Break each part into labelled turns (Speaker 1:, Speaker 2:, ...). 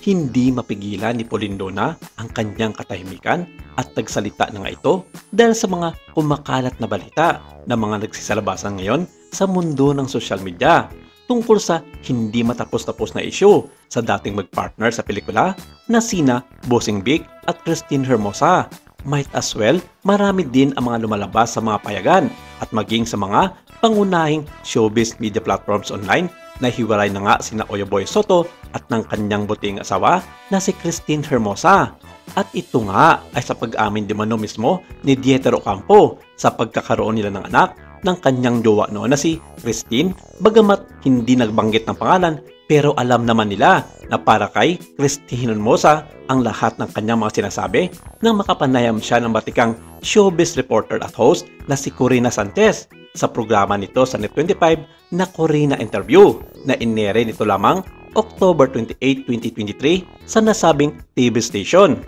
Speaker 1: Hindi mapigilan ni Polindona ang kanyang katahimikan at nagsalita na nga ito dahil sa mga kumakalat na balita na mga nagsisalabasan ngayon sa mundo ng social media tungkol sa hindi matapos-tapos na isyu sa dating magpartner sa pelikula na sina Bossing Vic at Christine Hermosa. Might as well, marami din ang mga lumalabas sa mga payagan at maging sa mga pangunahing showbiz media platforms online na hiwalay na nga sina Oyoboy Soto at ng kanyang buting asawa na si Christine Hermosa. At ito nga ay sa pag-amin di mano mismo ni Dieter Ocampo sa pagkakaroon nila ng anak ng kanyang jowa noon na si Christine, bagamat hindi nagbanggit ng pangalan pero alam naman nila na para kay Christine Hermosa ang lahat ng kanyang mga sinasabi nang makapanayam siya ng batikang showbiz reporter at host na si Corina Santes sa programa nito sa Net25 na Corina Interview na inere nito lamang October 28, 2023 sa nasabing TV station.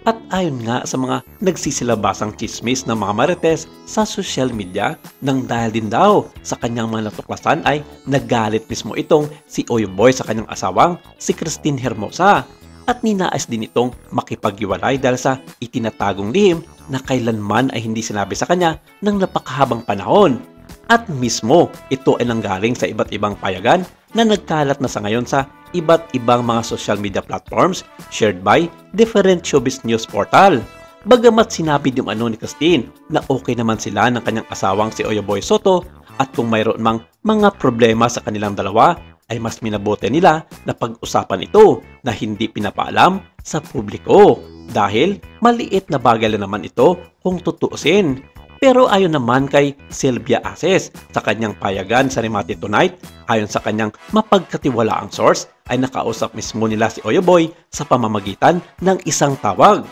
Speaker 1: At ayon nga sa mga nagsisilabasang chismis ng mga marites sa social media nang dahil din daw sa kanyang mga natuklasan ay nagalit mismo itong si Oyoboy sa kanyang asawang si Christine Hermosa at ninais din itong makipaghiwalay dahil sa itinatagong lihim na kailanman ay hindi sinabi sa kanya ng napakahabang panahon. At mismo ito ay nanggaling sa iba't ibang payagan na nagkalat na sa ngayon sa iba't ibang mga social media platforms shared by different showbiz news portal. Bagamat sinabi din ni Christine na okay naman sila ng kanyang asawang si Oyoboy Soto at kung mayroon mang mga problema sa kanilang dalawa ay mas minabuti nila na pag-usapan ito na hindi pinapaalam sa publiko dahil maliit na bagay lang naman ito kung tutuusin. Pero ayon naman kay Sylvia Aces sa kanyang payagan sa Remate Tonight, ayon sa kanyang mapagkatiwalaang source ay nakausap mismo nila si Oyoboy sa pamamagitan ng isang tawag.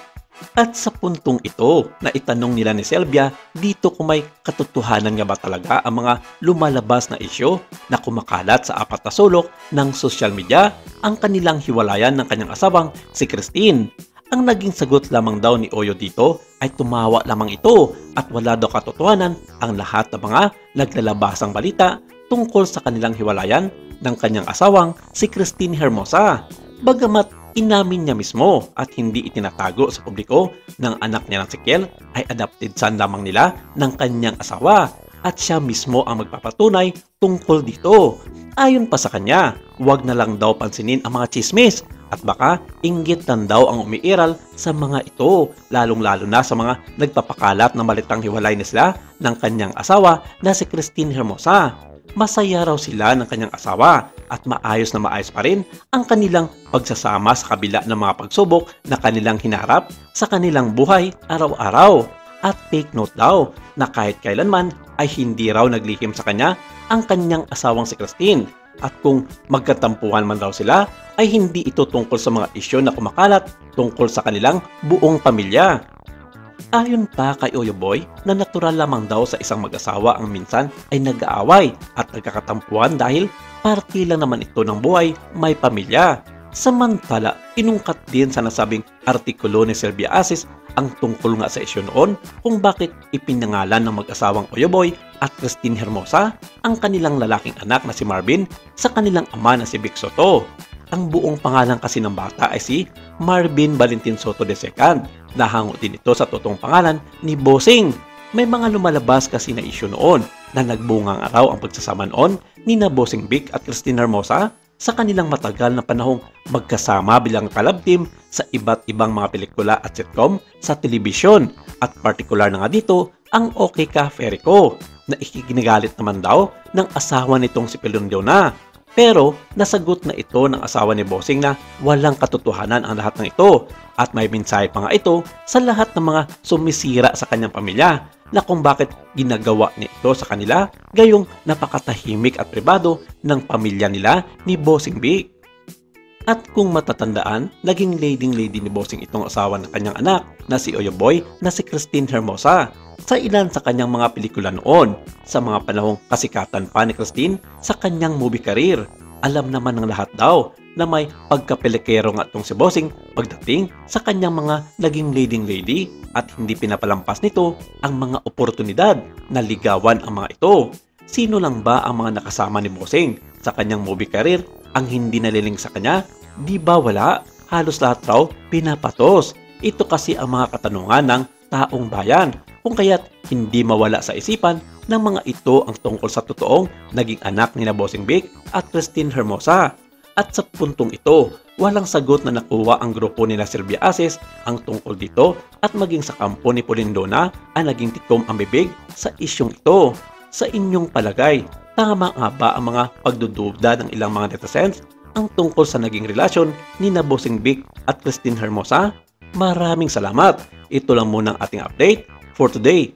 Speaker 1: At sa puntong ito na itanong nila ni Sylvia dito kung may katotohanan nga ba talaga ang mga lumalabas na isyu na kumakalat sa apat na sulok ng social media ang kanilang hiwalayan ng kanyang asawang si Christine. Ang naging sagot lamang daw ni Oyo dito ay tumawa lamang ito at wala daw katotohanan ang lahat ng mga naglalabasang balita tungkol sa kanilang hiwalayan ng kanyang asawang si Christine Hermosa. Bagamat inamin niya mismo at hindi itinatago sa publiko ng anak niya ng si Kiel ay adopted son lamang nila ng kanyang asawa at siya mismo ang magpapatunay tungkol dito. Ayon pa sa kanya, huwag na lang daw pansinin ang mga chismis at baka inggit lang daw ang umiiral sa mga ito, lalong-lalo na sa mga nagpapakalat na malitang hiwalay na sila ng kanyang asawa na si Christine Hermosa. Masaya raw sila ng kanyang asawa at maayos na maayos pa rin ang kanilang pagsasama sa kabila ng mga pagsubok na kanilang hinarap sa kanilang buhay araw-araw. At take note daw na kahit kailanman ay hindi raw naglihim sa kanya ang kanyang asawang si Christine. At kung magkatampuhan man daw sila, ay hindi ito tungkol sa mga isyu na kumakalat tungkol sa kanilang buong pamilya. Ayon pa kay Oyoboy na natural lamang daw sa isang mag-asawa ang minsan ay nag-aaway at nagkakatampuhan dahil parte lang naman ito ng buhay may pamilya. Samantala, inungkat din sa nasabing artikulo ni Sylvia Aces ang tungkol nga sa isyu noon kung bakit ipinangalan ng mag-asawang Oyoboy at Christine Hermosa ang kanilang lalaking anak na si Marvin sa kanilang ama na si Vic Soto. Ang buong pangalan kasi ng bata ay si Marvin Valentin Soto II. Nahango din ito sa totoong pangalan ni Bossing. May mga lumalabas kasi na isyu noon na nagbungang araw ang pagsasama noon ni na Bossing Vic at Christine Hermosa sa kanilang matagal na panahong magkasama bilang collab team sa iba't ibang mga pelikula at sitcom sa telebisyon. At partikular na nga dito ang Okay Ka Fairy Ko na ikiginigalit naman daw ng asawa nitong si Polindona. Pero nasagot na ito ng asawa ni Bossing na walang katotohanan ang lahat ng ito at may mensahe pa nga ito sa lahat ng mga sumisira sa kanyang pamilya na kung bakit ginagawa niya ito sa kanila gayong napakatahimik at pribado ng pamilya nila ni Bossing Vic. At kung matatandaan, naging leading-lady ni Bossing itong asawa ng kanyang anak na si Oyoboy na si Christine Hermosa sa ilan sa kanyang mga pelikula noon sa mga panahong kasikatan pa ni Christine sa kanyang movie career. Alam naman ng lahat daw na may pagkapelikero nga itong si Bossing pagdating sa kanyang mga naging leading lady at hindi pinapalampas nito ang mga oportunidad na ligawan ang mga ito. Sino lang ba ang mga nakasama ni Bossing sa kanyang movie career ang hindi naliling sa kanya? Di ba wala? halos lahat raw pinapatos. Ito kasi ang mga katanungan ng taong bayan, kung kaya't hindi mawala sa isipan ng mga ito ang tungkol sa totoong naging anak ni Bossing Vic at Christine Hermosa. At sa puntong ito, walang sagot na nakuha ang grupo nila Sylvia Aces ang tungkol dito at maging sa kampo ni Polindona ang naging tikom ang bibig sa isyong ito. Sa inyong palagay, tama nga ba ang mga pagdududa ng ilang mga netizens ang tungkol sa naging relasyon ni Bossing Vic at Christine Hermosa? Maraming salamat! Ito lang muna ang ating update for today.